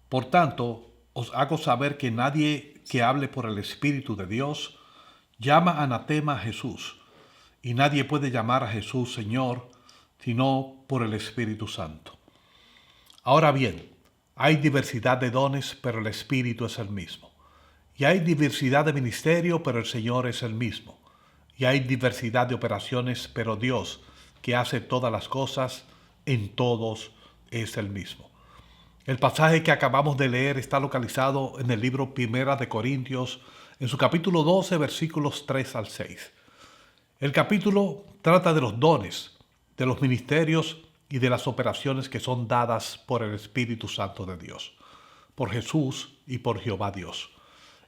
Por tanto, os hago saber que nadie que hable por el Espíritu de Dios llama anatema a Jesús, y nadie puede llamar a Jesús Señor sino por el Espíritu Santo. Ahora bien, hay diversidad de dones, pero el Espíritu es el mismo. Y hay diversidad de ministerio, pero el Señor es el mismo. Y hay diversidad de operaciones, pero Dios, que hace todas las cosas, en todos es el mismo. El pasaje que acabamos de leer está localizado en el libro Primera de Corintios, en su capítulo 12, versículos 3 al 6. El capítulo trata de los dones, de los ministerios y de las operaciones que son dadas por el Espíritu Santo de Dios, por Jesús y por Jehová Dios.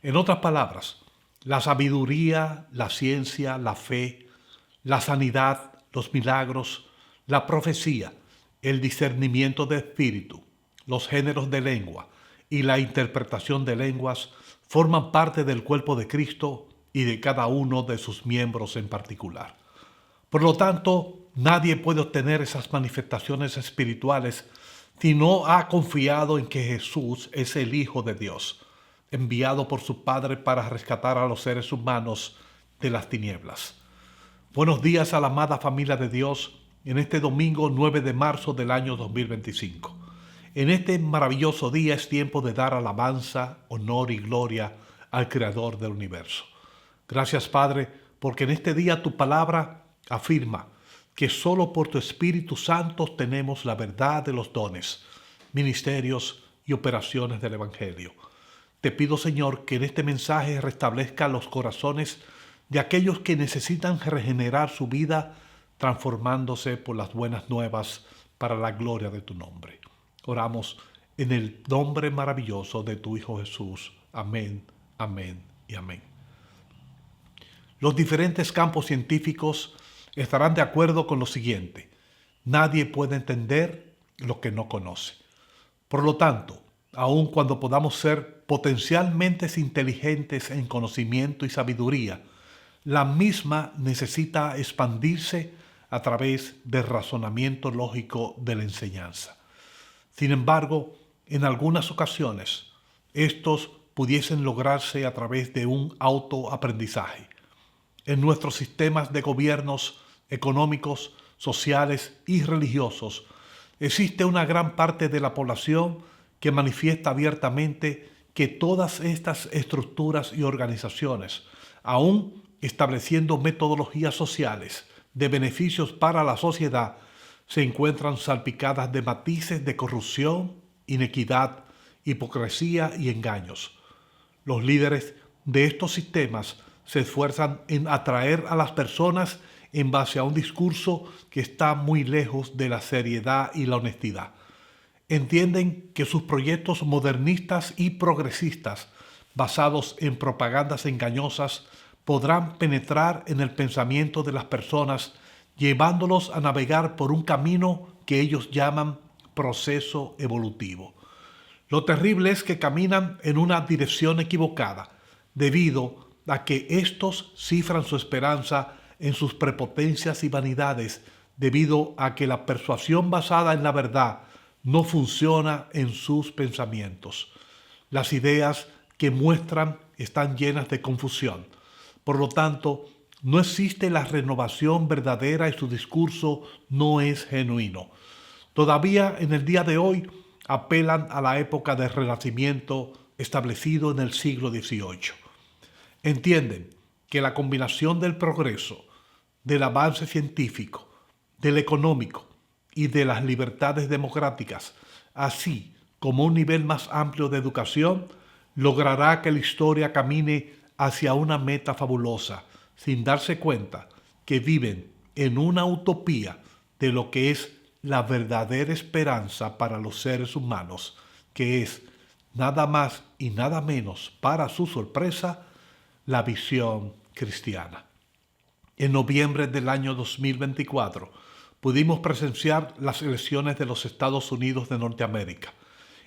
En otras palabras, la sabiduría, la ciencia, la fe, la sanidad, los milagros, la profecía, el discernimiento de espíritu, los géneros de lengua y la interpretación de lenguas forman parte del cuerpo de Cristo y de cada uno de sus miembros en particular. Por lo tanto, nadie puede obtener esas manifestaciones espirituales si no ha confiado en que Jesús es el Hijo de Dios, enviado por su Padre para rescatar a los seres humanos de las tinieblas. Buenos días a la amada familia de Dios en este domingo 9 de marzo del año 2025. En este maravilloso día es tiempo de dar alabanza, honor y gloria al Creador del universo. Gracias, Padre, porque en este día tu palabra afirma que solo por tu Espíritu Santo tenemos la verdad de los dones, ministerios y operaciones del Evangelio. Te pido, Señor, que en este mensaje restablezca los corazones de aquellos que necesitan regenerar su vida, transformándose por las buenas nuevas para la gloria de tu nombre. Oramos en el nombre maravilloso de tu Hijo Jesús. Amén, amén y amén. Los diferentes campos científicos estarán de acuerdo con lo siguiente: nadie puede entender lo que no conoce. Por lo tanto, aun cuando podamos ser potencialmente inteligentes en conocimiento y sabiduría, la misma necesita expandirse a través del razonamiento lógico de la enseñanza. Sin embargo, en algunas ocasiones, estos pudiesen lograrse a través de un autoaprendizaje. En nuestros sistemas de gobiernos económicos, sociales y religiosos, existe una gran parte de la población que manifiesta abiertamente que todas estas estructuras y organizaciones, aún estableciendo metodologías sociales de beneficios para la sociedad, se encuentran salpicadas de matices de corrupción, inequidad, hipocresía y engaños. Los líderes de estos sistemas se esfuerzan en atraer a las personas en base a un discurso que está muy lejos de la seriedad y la honestidad. Entienden que sus proyectos modernistas y progresistas, basados en propagandas engañosas, podrán penetrar en el pensamiento de las personas, llevándolos a navegar por un camino que ellos llaman proceso evolutivo. Lo terrible es que caminan en una dirección equivocada, debido a que estos cifran su esperanza en sus prepotencias y vanidades, debido a que la persuasión basada en la verdad no funciona en sus pensamientos. Las ideas que muestran están llenas de confusión. Por lo tanto, no existe la renovación verdadera y su discurso no es genuino. Todavía en el día de hoy apelan a la época del Renacimiento establecido en el siglo XVIII. Entienden que la combinación del progreso, del avance científico, del económico y de las libertades democráticas, así como un nivel más amplio de educación, logrará que la historia camine hacia una meta fabulosa, sin darse cuenta que viven en una utopía de lo que es la verdadera esperanza para los seres humanos, que es nada más y nada menos, para su sorpresa, la visión cristiana. En noviembre del año 2024 pudimos presenciar las elecciones de los Estados Unidos de Norteamérica.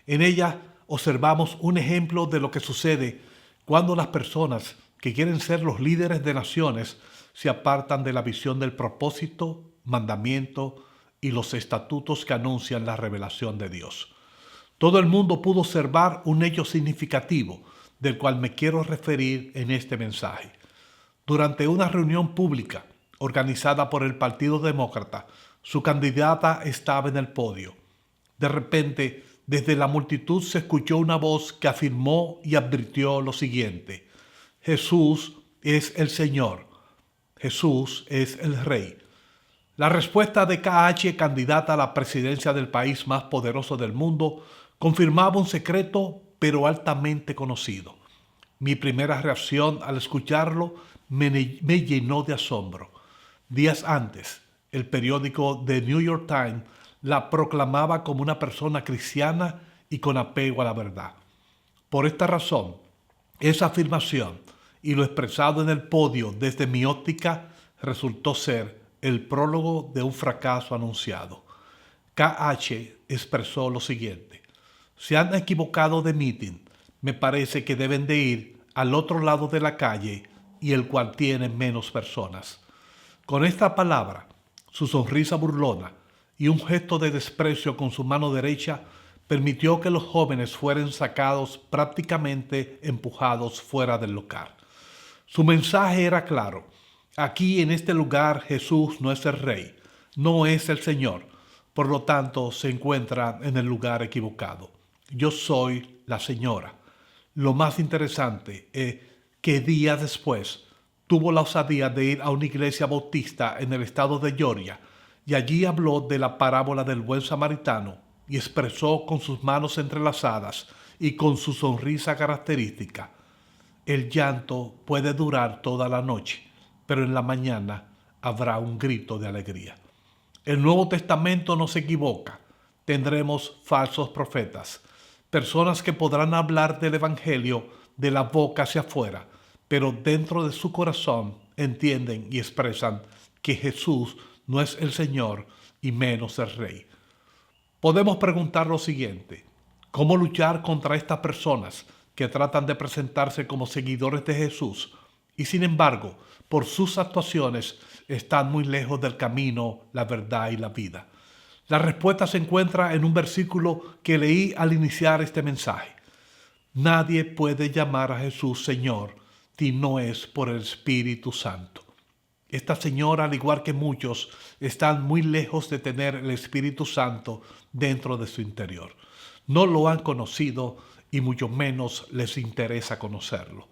En ellas observamos un ejemplo de lo que sucede cuando las personas que quieren ser los líderes de naciones se apartan de la visión del propósito, mandamiento y los estatutos que anuncian la revelación de Dios. Todo el mundo pudo observar un hecho significativo del cual me quiero referir en este mensaje. Durante una reunión pública organizada por el Partido Demócrata, su candidata estaba en el podio. De repente, desde la multitud se escuchó una voz que afirmó y advirtió lo siguiente: Jesús es el Señor. Jesús es el Rey. La respuesta de KH, candidata a la presidencia del país más poderoso del mundo, confirmaba un secreto pero altamente conocido. Mi primera reacción al escucharlo me llenó de asombro. Días antes, el periódico The New York Times la proclamaba como una persona cristiana y con apego a la verdad. Por esta razón, esa afirmación y lo expresado en el podio desde mi óptica resultó ser el prólogo de un fracaso anunciado. KH expresó lo siguiente: se han equivocado de meeting, me parece que deben de ir al otro lado de la calle y el cual tiene menos personas. Con esta palabra, su sonrisa burlona y un gesto de desprecio con su mano derecha permitió que los jóvenes fueran sacados, prácticamente empujados fuera del local. Su mensaje era claro: aquí en este lugar Jesús no es el Rey, no es el Señor, por lo tanto se encuentra en el lugar equivocado. Yo soy la señora. Lo más interesante es que días después tuvo la osadía de ir a una iglesia bautista en el estado de Georgia y allí habló de la parábola del buen samaritano y expresó con sus manos entrelazadas y con su sonrisa característica: el llanto puede durar toda la noche, pero en la mañana habrá un grito de alegría. El Nuevo Testamento no se equivoca. Tendremos falsos profetas, personas que podrán hablar del Evangelio de la boca hacia afuera, pero dentro de su corazón entienden y expresan que Jesús no es el Señor y menos el Rey. Podemos preguntar lo siguiente: ¿cómo luchar contra estas personas que tratan de presentarse como seguidores de Jesús y sin embargo, por sus actuaciones, están muy lejos del camino, la verdad y la vida? La respuesta se encuentra en un versículo que leí al iniciar este mensaje. Nadie puede llamar a Jesús Señor si no es por el Espíritu Santo. Esta señora, al igual que muchos, están muy lejos de tener el Espíritu Santo dentro de su interior. No lo han conocido y mucho menos les interesa conocerlo.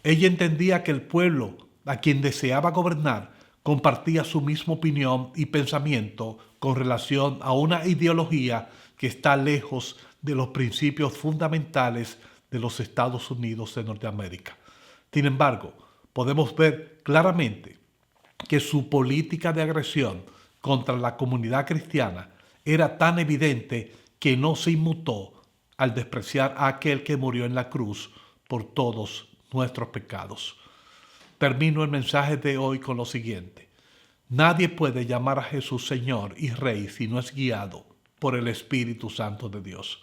Ella entendía que el pueblo a quien deseaba gobernar compartía su misma opinión y pensamiento con relación a una ideología que está lejos de los principios fundamentales de los Estados Unidos de Norteamérica. Sin embargo, podemos ver claramente que su política de agresión contra la comunidad cristiana era tan evidente que no se inmutó al despreciar a aquel que murió en la cruz por todos nuestros pecados. Termino el mensaje de hoy con lo siguiente: nadie puede llamar a Jesús Señor y Rey si no es guiado por el Espíritu Santo de Dios.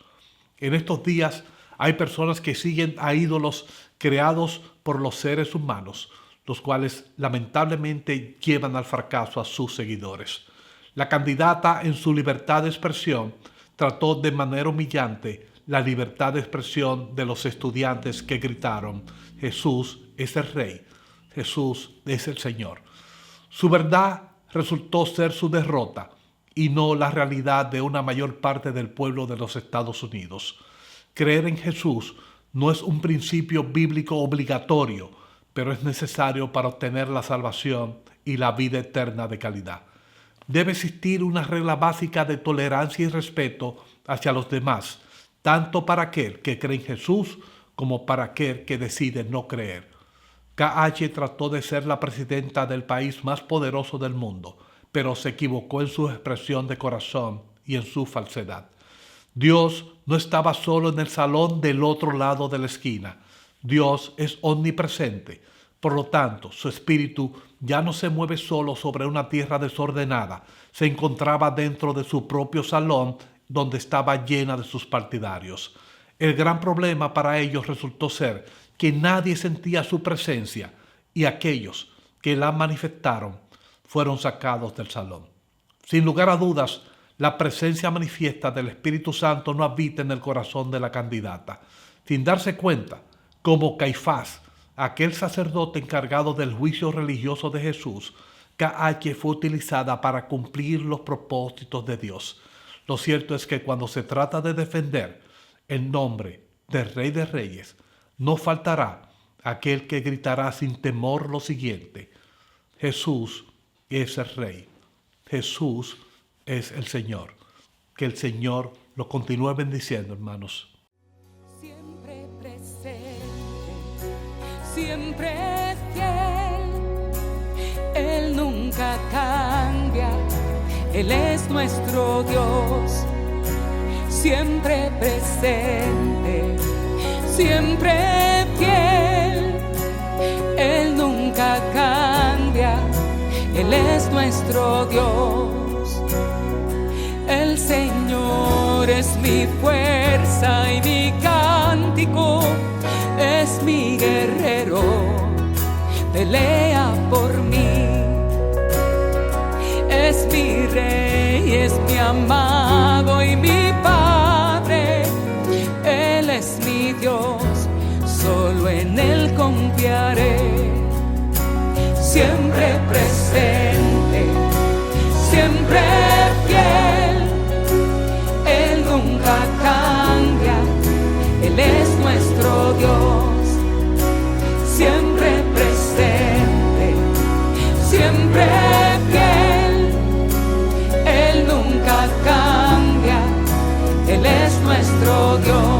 En estos días hay personas que siguen a ídolos creados por los seres humanos, los cuales lamentablemente llevan al fracaso a sus seguidores. La candidata, en su libertad de expresión, trató de manera humillante la libertad de expresión de los estudiantes que gritaron: Jesús es el Rey, Jesús es el Señor. Su verdad resultó ser su derrota y no la realidad de una mayor parte del pueblo de los Estados Unidos. Creer en Jesús no es un principio bíblico obligatorio, pero es necesario para obtener la salvación y la vida eterna de calidad. Debe existir una regla básica de tolerancia y respeto hacia los demás, tanto para aquel que cree en Jesús como para aquel que decide no creer. KH trató de ser la presidenta del país más poderoso del mundo, pero se equivocó en su expresión de corazón y en su falsedad. Dios no estaba solo en el salón del otro lado de la esquina. Dios es omnipresente. Por lo tanto, su espíritu ya no se mueve solo sobre una tierra desordenada. Se encontraba dentro de su propio salón, donde estaba llena de sus partidarios. El gran problema para ellos resultó ser que nadie sentía su presencia y aquellos que la manifestaron fueron sacados del salón. Sin lugar a dudas, la presencia manifiesta del Espíritu Santo no habita en el corazón de la candidata. Sin darse cuenta, como Caifás, aquel sacerdote encargado del juicio religioso de Jesús, Ka'ai fue utilizada para cumplir los propósitos de Dios. Lo cierto es que cuando se trata de defender el nombre del Rey de Reyes, no faltará aquel que gritará sin temor lo siguiente: Jesús es el Rey. Jesús es el Señor. Que el Señor lo continúe bendiciendo, hermanos. Siempre presente, siempre fiel, Él nunca cambia, Él es nuestro Dios. Siempre presente, siempre fiel, Él nunca cambia, Él es nuestro Dios. El Señor es mi fuerza y mi cántico, es mi guerrero, pelea por mí. Es mi Rey, es mi amado y mi Padre, Él es mi Dios, solo en Él confiaré. Siempre presente, siempre fiel, Él nunca cambia, Él es nuestro Dios. Siempre presente, siempre fiel, Él nunca cambia, Él es nuestro Dios.